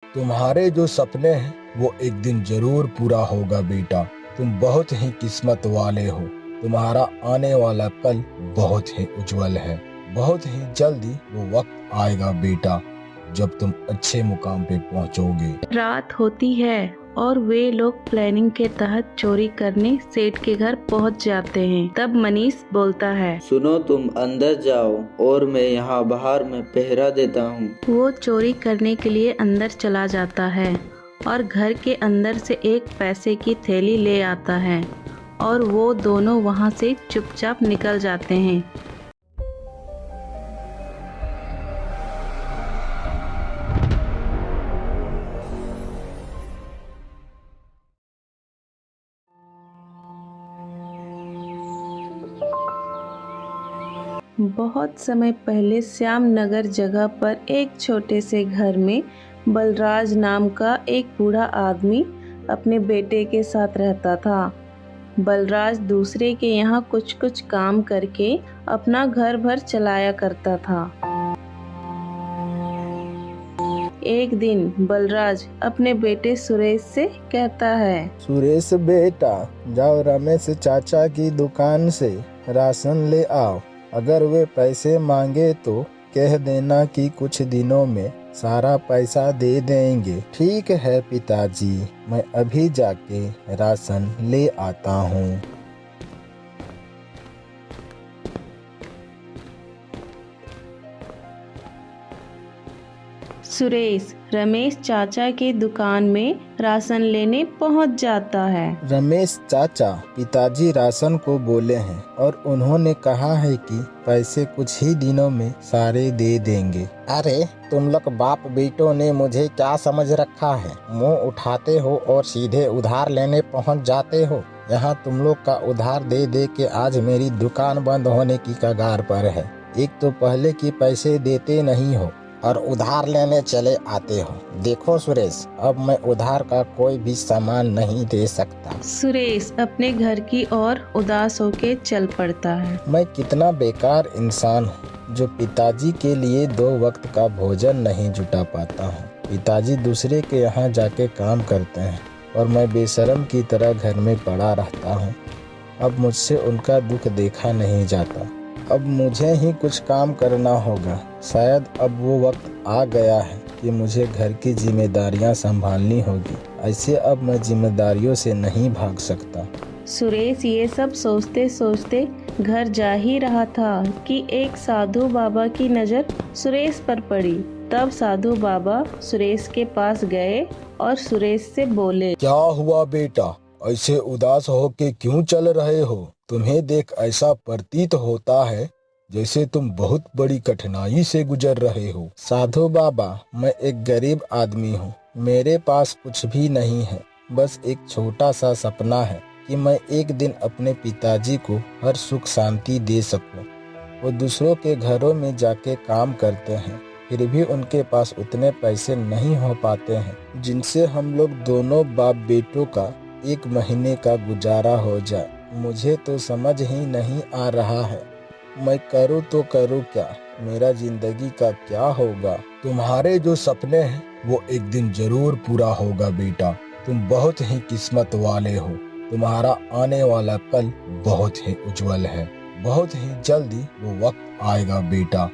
तुम्हारे जो सपने हैं वो एक दिन जरूर पूरा होगा बेटा। तुम बहुत ही किस्मत वाले हो। तुम्हारा आने वाला कल बहुत ही उज्जवल है। बहुत ही जल्दी वो वक्त आएगा बेटा जब तुम अच्छे मुकाम पे पहुंचोगे। रात होती है और वे लोग प्लानिंग के तहत चोरी करने सेठ के घर पहुंच जाते हैं। तब मनीष बोलता है, सुनो, तुम अंदर जाओ और मैं यहाँ बाहर में पहरा देता हूँ। वो चोरी करने के लिए अंदर चला जाता है और घर के अंदर से एक पैसे की थैली ले आता है और वो दोनों वहाँ से चुपचाप निकल जाते हैं। बहुत समय पहले श्याम नगर जगह पर एक छोटे से घर में बलराज नाम का एक बूढ़ा आदमी अपने बेटे के साथ रहता था। बलराज दूसरे के यहाँ कुछ कुछ काम करके अपना घर भर चलाया करता था। एक दिन बलराज अपने बेटे सुरेश से कहता है, सुरेश बेटा, जाओ रमेश चाचा की दुकान से राशन ले आओ। अगर वे पैसे मांगे तो कह देना कि कुछ दिनों में सारा पैसा दे देंगे। ठीक है पिताजी, मैं अभी जाके राशन ले आता हूँ। सुरेश रमेश चाचा की दुकान में राशन लेने पहुंच जाता है। रमेश चाचा, पिताजी राशन को बोले हैं और उन्होंने कहा है कि पैसे कुछ ही दिनों में सारे दे देंगे। अरे तुम लोग बाप बेटों ने मुझे क्या समझ रखा है? मुंह उठाते हो और सीधे उधार लेने पहुंच जाते हो। यहाँ तुम लोग का उधार दे दे के आज मेरी दुकान बंद होने की कगार पर है। एक तो पहले की पैसे देते नहीं हो और उधार लेने चले आते हो। देखो सुरेश, अब मैं उधार का कोई भी सामान नहीं दे सकता। सुरेश अपने घर की ओर उदास होके चल पड़ता है। मैं कितना बेकार इंसान हूँ जो पिताजी के लिए 2 वक्त का भोजन नहीं जुटा पाता हूँ। पिताजी दूसरे के यहाँ जाके काम करते हैं और मैं बेशर्म की तरह घर में पड़ा रहता हूँ। अब मुझसे उनका दुख देखा नहीं जाता। अब मुझे ही कुछ काम करना होगा। शायद अब वो वक्त आ गया है कि मुझे घर की जिम्मेदारियां संभालनी होगी। ऐसे अब मैं जिम्मेदारियों से नहीं भाग सकता। सुरेश ये सब सोचते सोचते घर जा ही रहा था कि एक साधु बाबा की नज़र सुरेश पर पड़ी। तब साधु बाबा सुरेश के पास गए और सुरेश से बोले, क्या हुआ बेटा, ऐसे उदास होके क्यों चल रहे हो? तुम्हें देख ऐसा प्रतीत होता है जैसे तुम बहुत बड़ी कठिनाई से गुजर रहे हो। साधु बाबा, मैं एक गरीब आदमी हूँ। मेरे पास कुछ भी नहीं है। बस एक छोटा सा सपना है कि मैं एक दिन अपने पिताजी को हर सुख शांति दे सकूं। वो दूसरों के घरों में जाके काम करते हैं, फिर भी उनके पास उतने पैसे नहीं हो पाते हैं जिनसे हम लोग दोनों बाप बेटों का 1 महीने का गुजारा हो जाए। मुझे तो समझ ही नहीं आ रहा है, मैं करूँ तो करूँ क्या? मेरा जिंदगी का क्या होगा? तुम्हारे जो सपने हैं वो एक दिन जरूर पूरा होगा बेटा। तुम बहुत ही किस्मत वाले हो। तुम्हारा आने वाला कल बहुत ही उज्जवल है। बहुत ही जल्दी वो वक्त आएगा बेटा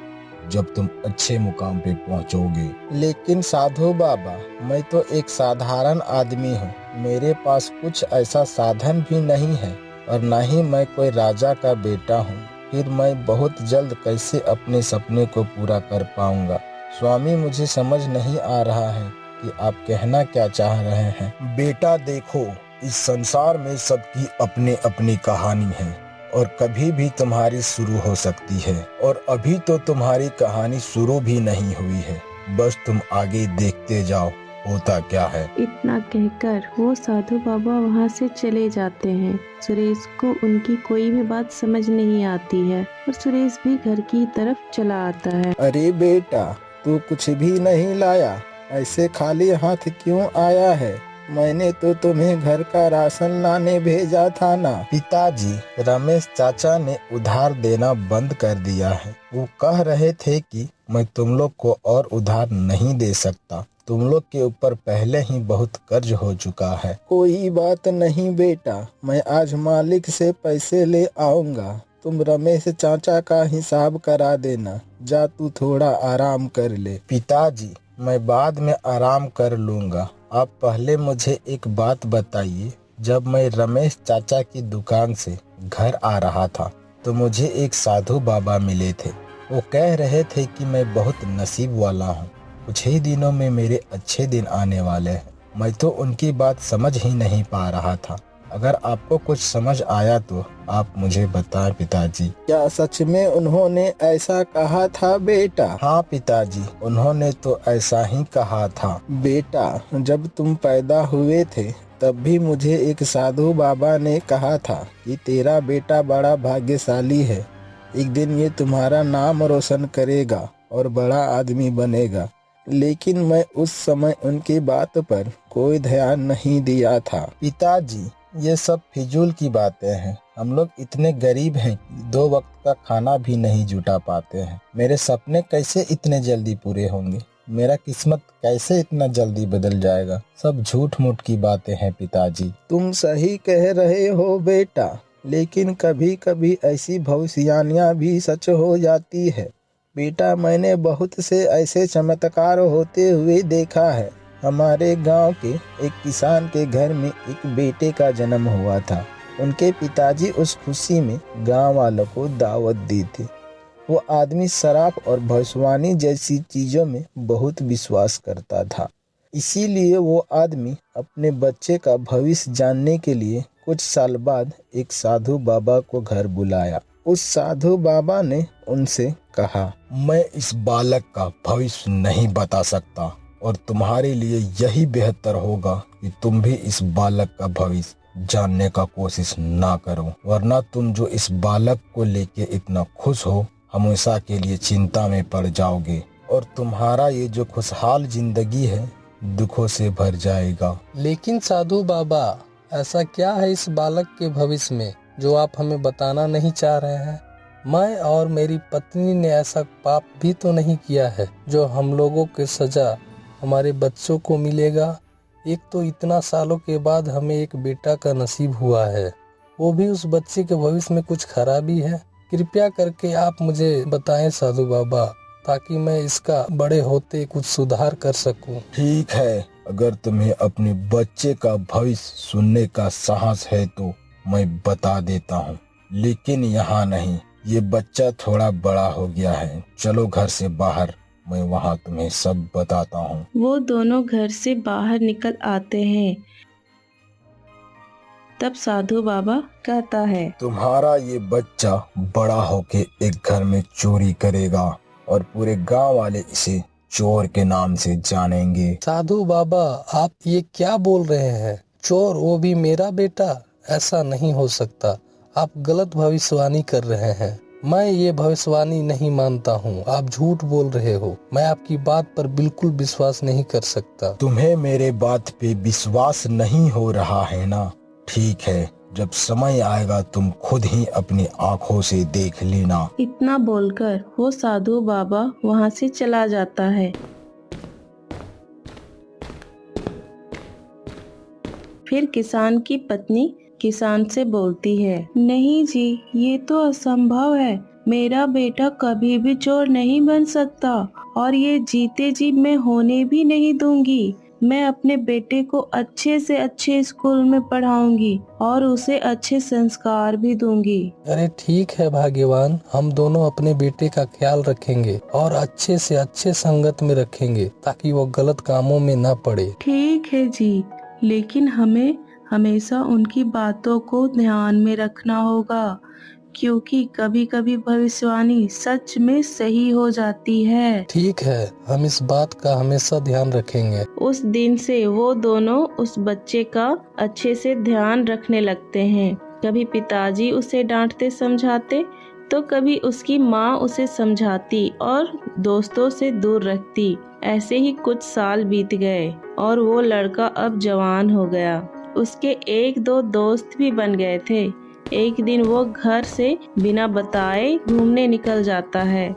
जब तुम अच्छे मुकाम पे पहुंचोगे। लेकिन साधु बाबा, मैं तो एक साधारण आदमी हूँ। मेरे पास कुछ ऐसा साधन भी नहीं है और न ही मैं कोई राजा का बेटा हूँ। फिर मैं बहुत जल्द कैसे अपने सपने को पूरा कर पाऊंगा? स्वामी, मुझे समझ नहीं आ रहा है कि आप कहना क्या चाह रहे हैं। बेटा देखो, इस संसार में सबकी अपनी अपनी कहानी है और कभी भी तुम्हारी शुरू हो सकती है और अभी तो तुम्हारी कहानी शुरू भी नहीं हुई है। बस तुम आगे देखते जाओ होता क्या है। इतना कहकर वो साधु बाबा वहाँ से चले जाते हैं। सुरेश को उनकी कोई भी बात समझ नहीं आती है और सुरेश भी घर की तरफ चला आता है। अरे बेटा, तू कुछ भी नहीं लाया, ऐसे खाली हाथ क्यों आया है? मैंने तो तुम्हें घर का राशन लाने भेजा था ना। पिताजी, रमेश चाचा ने उधार देना बंद कर दिया है। वो कह रहे थे कि मैं तुम लोग को और उधार नहीं दे सकता। तुम लोग के ऊपर पहले ही बहुत कर्ज हो चुका है। कोई बात नहीं बेटा, मैं आज मालिक से पैसे ले आऊंगा। तुम रमेश चाचा का हिसाब करा देना। जा तू थोड़ा आराम कर ले। पिताजी, मैं बाद में आराम कर लूंगा। आप पहले मुझे एक बात बताइए। जब मैं रमेश चाचा की दुकान से घर आ रहा था तो मुझे एक साधु बाबा मिले थे। वो कह रहे थे कि मैं बहुत नसीब वाला हूँ, कुछ ही दिनों में मेरे अच्छे दिन आने वाले हैं। मैं तो उनकी बात समझ ही नहीं पा रहा था। अगर आपको कुछ समझ आया तो आप मुझे बताएं पिताजी। क्या सच में उन्होंने ऐसा कहा था बेटा? हाँ पिताजी, उन्होंने तो ऐसा ही कहा था। बेटा, जब तुम पैदा हुए थे तब भी मुझे एक साधु बाबा ने कहा था कि तेरा बेटा बड़ा भाग्यशाली है, एक दिन ये तुम्हारा नाम रोशन करेगा और बड़ा आदमी बनेगा। लेकिन मैं उस समय उनकी बात पर कोई ध्यान नहीं दिया था। पिताजी, ये सब फिजूल की बातें हैं। हम लोग इतने गरीब हैं कि 2 वक्त का खाना भी नहीं जुटा पाते हैं। मेरे सपने कैसे इतने जल्दी पूरे होंगे? मेरा किस्मत कैसे इतना जल्दी बदल जाएगा? सब झूठ मूठ की बातें हैं पिताजी। तुम सही कह रहे हो बेटा, लेकिन कभी कभी ऐसी भविष्यवाणियां भी सच हो जाती है। बेटा, मैंने बहुत से ऐसे चमत्कार होते हुए देखा है। हमारे गांव के एक किसान के घर में एक बेटे का जन्म हुआ था। उनके पिताजी उस खुशी में गांव वालों को दावत दी थी। वो आदमी शराब और भविष्यवाणी जैसी चीज़ों में बहुत विश्वास करता था। इसीलिए वो आदमी अपने बच्चे का भविष्य जानने के लिए कुछ साल बाद एक साधु बाबा को घर बुलाया। उस साधु बाबा ने उनसे कहा, मैं इस बालक का भविष्य नहीं बता सकता और तुम्हारे लिए यही बेहतर होगा कि तुम भी इस बालक का भविष्य जानने का कोशिश ना करो, वरना तुम जो इस बालक को लेके इतना खुश हो, हमेशा के लिए चिंता में पड़ जाओगे और तुम्हारा ये जो खुशहाल जिंदगी है दुखों से भर जाएगा। लेकिन साधु बाबा, ऐसा क्या है इस बालक के भविष्य में जो आप हमें बताना नहीं चाह रहे हैं? मैं और मेरी पत्नी ने ऐसा पाप भी तो नहीं किया है जो हम लोगों के सजा हमारे बच्चों को मिलेगा। एक तो इतना सालों के बाद हमें एक बेटा का नसीब हुआ है, वो भी उस बच्चे के भविष्य में कुछ खराबी है? कृपया करके आप मुझे बताएं साधु बाबा, ताकि मैं इसका बड़े होते कुछ सुधार कर सकूं। ठीक है, अगर तुम्हें अपने बच्चे का भविष्य सुनने का साहस है तो मैं बता देता हूँ, लेकिन यहाँ नहीं। ये बच्चा थोड़ा बड़ा हो गया है, चलो घर से बाहर, मैं वहाँ तुम्हें सब बताता हूँ। वो दोनों घर से बाहर निकल आते हैं। तब साधु बाबा कहता है, तुम्हारा ये बच्चा बड़ा होके एक घर में चोरी करेगा और पूरे गांव वाले इसे चोर के नाम से जानेंगे। साधु बाबा, आप ये क्या बोल रहे हैं? चोर, वो भी मेरा बेटा? ऐसा नहीं हो सकता, आप गलत भविष्यवाणी कर रहे हैं। मैं ये भविष्यवाणी नहीं मानता हूँ, आप झूठ बोल रहे हो। मैं आपकी बात पर बिल्कुल विश्वास नहीं कर सकता। तुम्हें मेरे बात पे विश्वास नहीं हो रहा है ना? ठीक है, जब समय आएगा तुम खुद ही अपनी आंखों से देख लेना। इतना बोलकर वो साधु बाबा वहाँ से चला जाता है। फिर किसान की पत्नी किसान से बोलती है, नहीं जी, ये तो असंभव है। मेरा बेटा कभी भी चोर नहीं बन सकता और ये जीते जी मैं होने भी नहीं दूंगी। मैं अपने बेटे को अच्छे से अच्छे स्कूल में पढ़ाऊंगी और उसे अच्छे संस्कार भी दूंगी। अरे ठीक है भाग्यवान, हम दोनों अपने बेटे का ख्याल रखेंगे और अच्छे से अच्छे संगत में रखेंगे ताकि वो गलत कामों में न पड़े। ठीक है जी, लेकिन हमें हमेशा उनकी बातों को ध्यान में रखना होगा, क्योंकि कभी कभी भविष्यवाणी सच में सही हो जाती है। ठीक है, हम इस बात का हमेशा ध्यान रखेंगे। उस दिन से वो दोनों उस बच्चे का अच्छे से ध्यान रखने लगते हैं। कभी पिताजी उसे डांटते समझाते तो कभी उसकी माँ उसे समझाती और दोस्तों से दूर रखती। ऐसे ही कुछ साल बीत गए और वो लड़का अब जवान हो गया। उसके 1-2 दोस्त भी बन गए थे। एक दिन वो घर से बिना बताए घूमने निकल जाता है।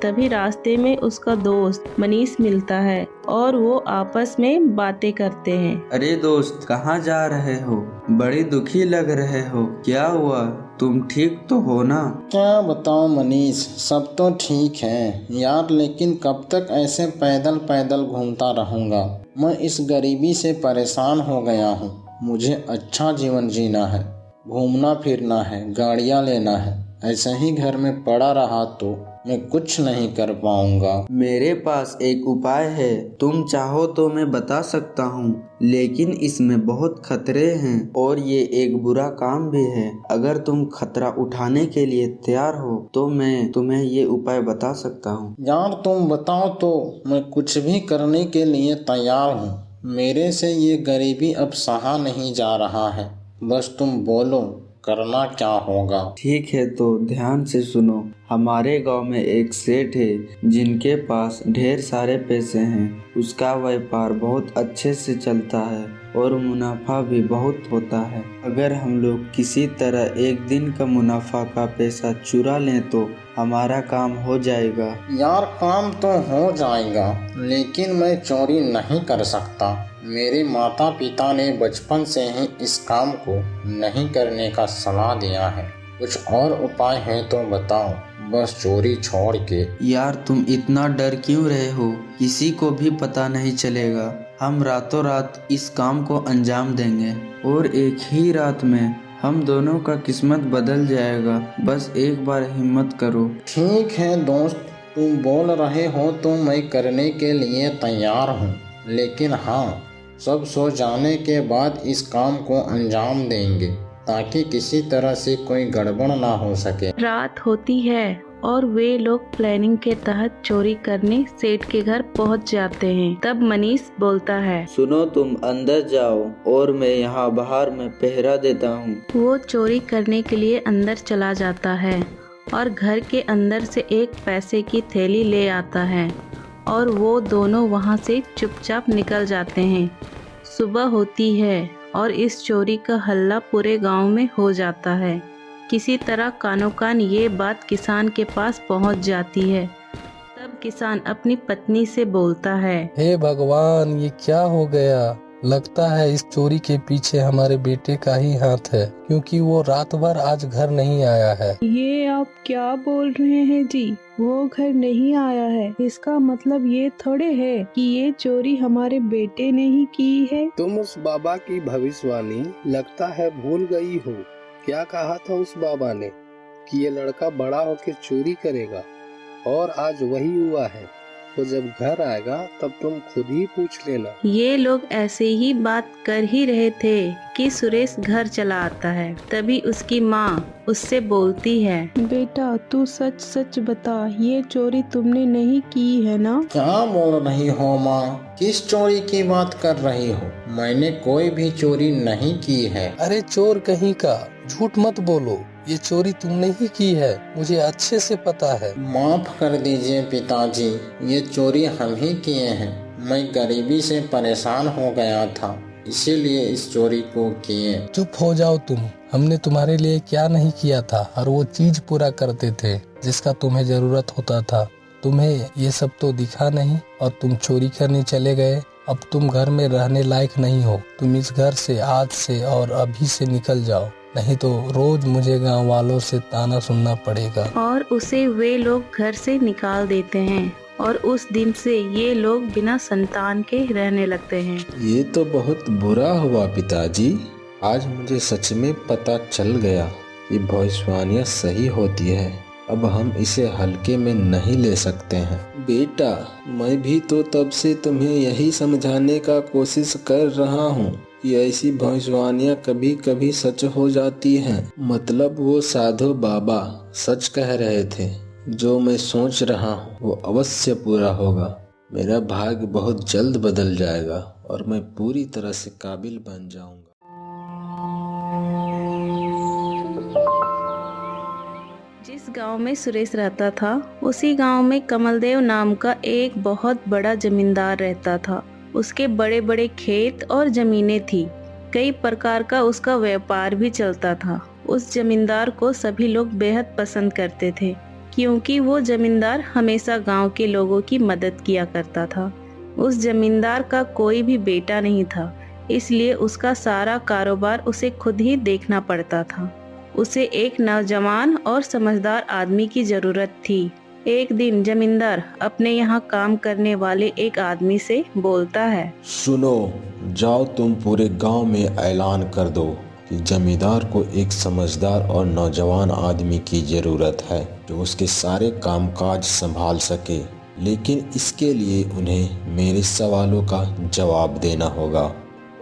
तभी रास्ते में उसका दोस्त मनीष मिलता है और वो आपस में बातें करते हैं। अरे दोस्त, कहाँ जा रहे हो? बड़ी दुखी लग रहे हो, क्या हुआ? तुम ठीक तो हो ना? क्या बताऊं मनीष, सब तो ठीक है यार, लेकिन कब तक ऐसे पैदल पैदल घूमता रहूंगा। मैं इस गरीबी से परेशान हो गया हूँ। मुझे अच्छा जीवन जीना है, घूमना फिरना है, गाड़ियाँ लेना है। ऐसे ही घर में पड़ा रहा तो मैं कुछ नहीं कर पाऊंगा। मेरे पास एक उपाय है, तुम चाहो तो मैं बता सकता हूँ, लेकिन इसमें बहुत खतरे हैं और ये एक बुरा काम भी है। अगर तुम खतरा उठाने के लिए तैयार हो तो मैं तुम्हें ये उपाय बता सकता हूँ। यार तुम बताओ तो मैं कुछ भी करने के लिए तैयार हूँ। मेरे से ये गरीबी अब सहा नहीं जा रहा है, बस तुम बोलो करना क्या होगा। ठीक है, तो ध्यान से सुनो। हमारे गांव में एक सेठ है जिनके पास ढेर सारे पैसे हैं। उसका व्यापार बहुत अच्छे से चलता है और मुनाफा भी बहुत होता है। अगर हम लोग किसी तरह एक दिन का मुनाफा का पैसा चुरा लें तो हमारा काम हो जाएगा। यार काम तो हो जाएगा, लेकिन मैं चोरी नहीं कर सकता। मेरे माता पिता ने बचपन से ही इस काम को नहीं करने का सलाह दिया है। कुछ और उपाय है तो बताओ, बस चोरी छोड़ के। यार तुम इतना डर क्यों रहे हो? किसी को भी पता नहीं चलेगा। हम रातों रात इस काम को अंजाम देंगे और एक ही रात में हम दोनों का किस्मत बदल जाएगा। बस एक बार हिम्मत करो। ठीक है दोस्त, तुम बोल रहे हो तो मैं करने के लिए तैयार हूँ, लेकिन हाँ, सब सो जाने के बाद इस काम को अंजाम देंगे ताकि किसी तरह से कोई गड़बड़ ना हो सके। रात होती है और वे लोग प्लानिंग के तहत चोरी करने सेठ के घर पहुंच जाते हैं। तब मनीष बोलता है, सुनो, तुम अंदर जाओ और मैं यहाँ बाहर में पहरा देता हूँ। वो चोरी करने के लिए अंदर चला जाता है और घर के अंदर से एक पैसे की थैली ले आता है और वो दोनों वहाँ से चुपचाप निकल जाते हैं। सुबह होती है और इस चोरी का हल्ला पूरे गांव में हो जाता है। किसी तरह कानो कान ये बात किसान के पास पहुंच जाती है। तब किसान अपनी पत्नी से बोलता है, हे भगवान, ये क्या हो गया? लगता है इस चोरी के पीछे हमारे बेटे का ही हाथ है, क्योंकि वो रात भर आज घर नहीं आया है। ये आप क्या बोल रहे हैं जी? वो घर नहीं आया है, इसका मतलब ये थोड़े है कि ये चोरी हमारे बेटे ने ही की है। तुम उस बाबा की भविष्यवाणी लगता है भूल गई हो। क्या कहा था उस बाबा ने कि ये लड़का बड़ा होकर चोरी करेगा, और आज वही हुआ है। वो जब घर आएगा तब तुम खुद ही पूछ लेना। ये लोग ऐसे ही बात कर ही रहे थे कि सुरेश घर चला आता है। तभी उसकी माँ उससे बोलती है, बेटा तू सच सच बता, ये चोरी तुमने नहीं की है ना? क्या बोल रही हो माँ? किस चोरी की बात कर रही हो? मैंने कोई भी चोरी नहीं की है। अरे चोर कहीं का, झूठ मत बोलो। ये चोरी तुमने ही की है, मुझे अच्छे से पता है। माफ कर दीजिए पिताजी, ये चोरी हम ही किए हैं। मैं गरीबी से परेशान हो गया था, इसीलिए इस चोरी को किए। चुप हो जाओ तुम। हमने तुम्हारे लिए क्या नहीं किया था, और वो चीज पूरा करते थे जिसका तुम्हें जरूरत होता था। तुम्हें ये सब तो दिखा नहीं और तुम चोरी करने चले गए। अब तुम घर में रहने लायक नहीं हो। तुम इस घर से आज से और अभी से निकल जाओ, नहीं तो रोज मुझे गांव वालों से ताना सुनना पड़ेगा। और उसे वे लोग घर से निकाल देते हैं और उस दिन से ये लोग बिना संतान के रहने लगते हैं। ये तो बहुत बुरा हुआ पिताजी। आज मुझे सच में पता चल गया कि भविष्यवाणियाँ सही होती है। अब हम इसे हल्के में नहीं ले सकते हैं। बेटा, मैं भी तो तब से तुम्हें यही समझाने का कोशिश कर रहा हूँ कि ऐसी भविष्यवाणियाँ कभी कभी सच हो जाती हैं। मतलब वो साधु बाबा सच कह रहे थे। जो मैं सोच रहा हूँ वो अवश्य पूरा होगा। मेरा भाग्य बहुत जल्द बदल जाएगा और मैं पूरी तरह से काबिल बन जाऊंगा। जिस गांव में सुरेश रहता था, उसी गांव में कमलदेव नाम का एक बहुत बड़ा जमींदार रहता था। उसके बड़े बड़े खेत और जमीनें थी। कई प्रकार का उसका व्यापार भी चलता था। उस जमींदार को सभी लोग बेहद पसंद करते थे, क्योंकि वो जमींदार हमेशा गांव के लोगों की मदद किया करता था। उस जमींदार का कोई भी बेटा नहीं था, इसलिए उसका सारा कारोबार उसे खुद ही देखना पड़ता था। उसे एक नौजवान और समझदार आदमी की जरूरत थी। एक दिन जमींदार अपने यहाँ काम करने वाले एक आदमी से बोलता है, सुनो, जाओ तुम पूरे गांव में ऐलान कर दो कि जमींदार को एक समझदार और नौजवान आदमी की जरूरत है जो उसके सारे कामकाज संभाल सके, लेकिन इसके लिए उन्हें मेरे सवालों का जवाब देना होगा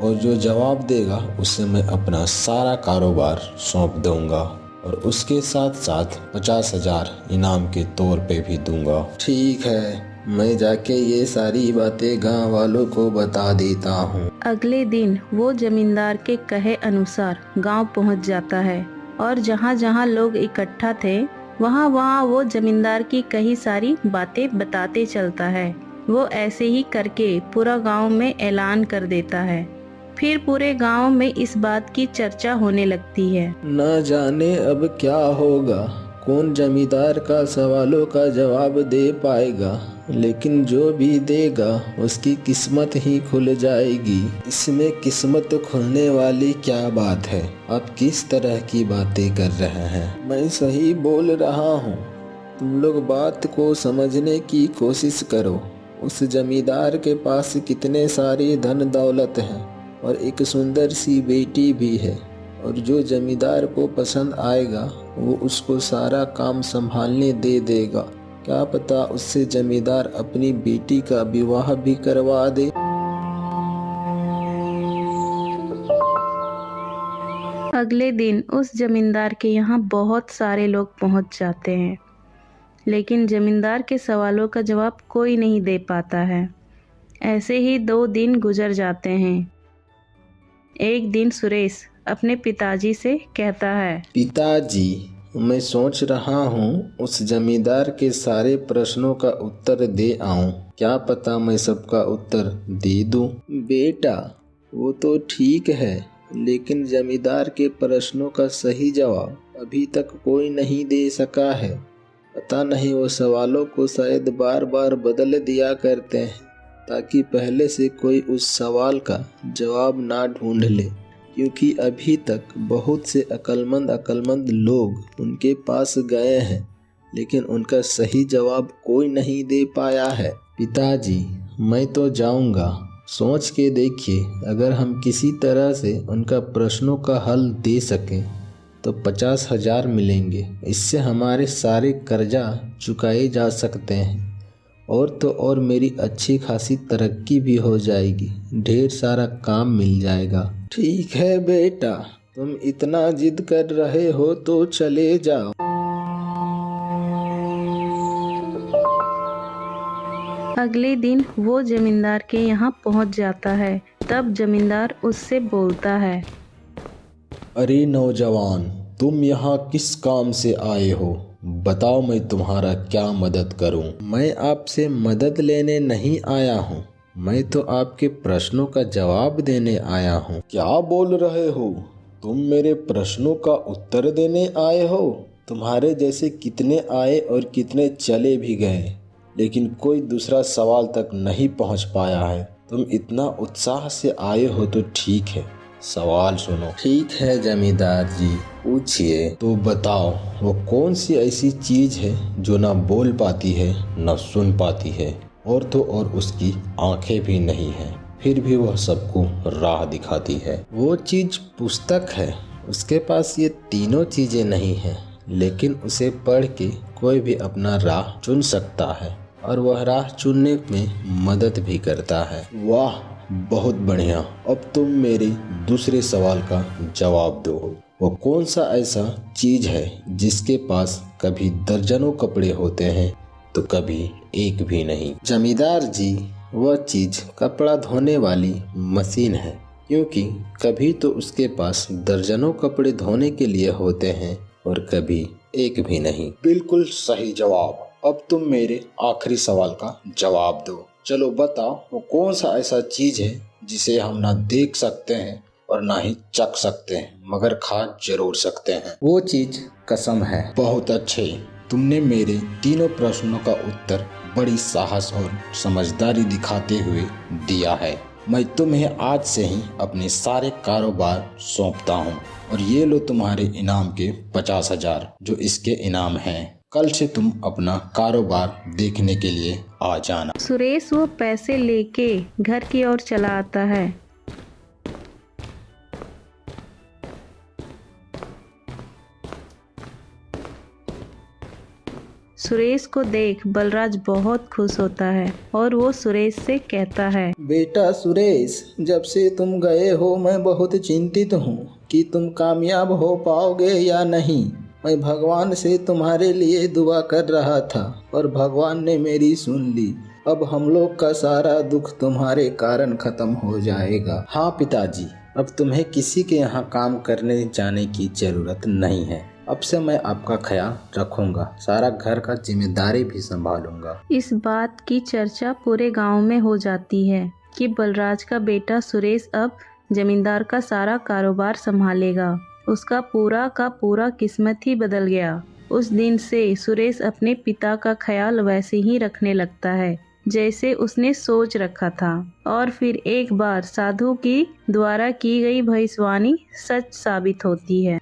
और जो जवाब देगा उसे मैं अपना सारा कारोबार सौंप दूंगा और उसके साथ साथ 50,000 इनाम के तौर पे भी दूंगा। ठीक है, मैं जाके ये सारी बातें गांव वालों को बता देता हूँ। अगले दिन वो जमींदार के कहे अनुसार गांव पहुंच जाता है और जहां जहां लोग इकट्ठा थे वहां वहां वो जमींदार की कई सारी बातें बताते चलता है। वो ऐसे ही करके पूरा गांव में ऐलान कर देता है। फिर पूरे गांव में इस बात की चर्चा होने लगती है। न जाने अब क्या होगा, कौन जमींदार का सवालों का जवाब दे पाएगा, लेकिन जो भी देगा उसकी किस्मत ही खुल जाएगी। इसमें किस्मत खुलने वाली क्या बात है? आप किस तरह की बातें कर रहे हैं? मैं सही बोल रहा हूँ। तुम लोग बात को समझने की कोशिश करो। उस जमींदार के पास कितने सारी धन दौलत है और एक सुंदर सी बेटी भी है, और जो जमींदार को पसंद आएगा वो उसको सारा काम संभालने दे देगा। क्या पता उससे जमींदार अपनी बेटी का विवाह भी करवा दे। अगले दिन उस जमींदार के यहाँ बहुत सारे लोग पहुँच जाते हैं, लेकिन जमींदार के सवालों का जवाब कोई नहीं दे पाता है। ऐसे ही 2 दिन गुजर जाते हैं। एक दिन सुरेश अपने पिताजी से कहता है, पिताजी, मैं सोच रहा हूँ उस जमींदार के सारे प्रश्नों का उत्तर दे आऊँ। क्या पता मैं सबका उत्तर दे दूँ। बेटा, वो तो ठीक है, लेकिन जमींदार के प्रश्नों का सही जवाब अभी तक कोई नहीं दे सका है। पता नहीं वो सवालों को शायद बार बार बदल दिया करते हैं ताकि पहले से कोई उस सवाल का जवाब ना ढूंढ ले, क्योंकि अभी तक बहुत से अक्लमंद लोग उनके पास गए हैं, लेकिन उनका सही जवाब कोई नहीं दे पाया है। पिताजी, मैं तो जाऊंगा। सोच के देखिए, अगर हम किसी तरह से उनका प्रश्नों का हल दे सकें तो 50,000 मिलेंगे। इससे हमारे सारे कर्जा चुकाए जा सकते हैं और तो और मेरी अच्छी खासी तरक्की भी हो जाएगी, ढेर सारा काम मिल जाएगा। ठीक है बेटा, तुम इतना जिद कर रहे हो तो चले जाओ। अगले दिन वो जमींदार के यहाँ पहुँच जाता है। तब जमींदार उससे बोलता है, अरे नौजवान, तुम यहाँ किस काम से आए हो? बताओ, मैं तुम्हारा क्या मदद करूं? मैं आपसे मदद लेने नहीं आया हूँ, मैं तो आपके प्रश्नों का जवाब देने आया हूँ। क्या बोल रहे हो? तुम मेरे प्रश्नों का उत्तर देने आए हो? तुम्हारे जैसे कितने आए और कितने चले भी गए, लेकिन कोई दूसरा सवाल तक नहीं पहुँच पाया है। तुम इतना उत्साह से आए हो तो ठीक है, सवाल सुनो। ठीक है जमींदार जी, पूछिए। तो बताओ, वो कौन सी ऐसी चीज है जो ना बोल पाती है ना सुन पाती है और तो और उसकी आंखें भी नहीं है, फिर भी वह सबको राह दिखाती है? वो चीज पुस्तक है। उसके पास ये तीनों चीजें नहीं हैं, लेकिन उसे पढ़ के कोई भी अपना राह चुन सकता है और वह राह चुनने में मदद भी करता है। वाह, बहुत बढ़िया। अब तुम मेरे दूसरे सवाल का जवाब दो। वो कौन सा ऐसा चीज है जिसके पास कभी दर्जनों कपड़े होते हैं तो कभी एक भी नहीं? जमींदार जी, वह चीज कपड़ा धोने वाली मशीन है, क्योंकि कभी तो उसके पास दर्जनों कपड़े धोने के लिए होते हैं और कभी एक भी नहीं। बिल्कुल सही जवाब। अब तुम मेरे आखिरी सवाल का जवाब दो। चलो बताओ, वो कौन सा ऐसा चीज है जिसे हम ना देख सकते हैं और ना ही चख सकते हैं, मगर खा जरूर सकते हैं? वो चीज कसम है। बहुत अच्छे, तुमने मेरे तीनों प्रश्नों का उत्तर बड़ी साहस और समझदारी दिखाते हुए दिया है। मैं तुम्हें आज से ही अपने सारे कारोबार सौंपता हूँ और ये लो तुम्हारे इनाम के 50,000 जो इसके इनाम हैं। कल से तुम अपना कारोबार देखने के लिए आ जाना। सुरेश वो पैसे लेके घर की ओर चला आता है। सुरेश को देख बलराज बहुत खुश होता है और वो सुरेश से कहता है, बेटा सुरेश, जब से तुम गए हो मैं बहुत चिंतित हूँ कि तुम कामयाब हो पाओगे या नहीं। मैं भगवान से तुम्हारे लिए दुआ कर रहा था और भगवान ने मेरी सुन ली। अब हम लोग का सारा दुख तुम्हारे कारण खत्म हो जाएगा। हाँ पिताजी, अब तुम्हें किसी के यहाँ काम करने जाने की जरूरत नहीं है। अब से मैं आपका ख्याल रखूंगा, सारा घर का जिम्मेदारी भी संभालूंगा। इस बात की चर्चा पूरे गांव में हो जाती है कि बलराज का बेटा सुरेश अब जमींदार का सारा कारोबार संभालेगा। उसका पूरा का पूरा किस्मत ही बदल गया। उस दिन से सुरेश अपने पिता का ख्याल वैसे ही रखने लगता है जैसे उसने सोच रखा था। और फिर एक बार साधु की द्वारा की गई भविष्यवाणी सच साबित होती है।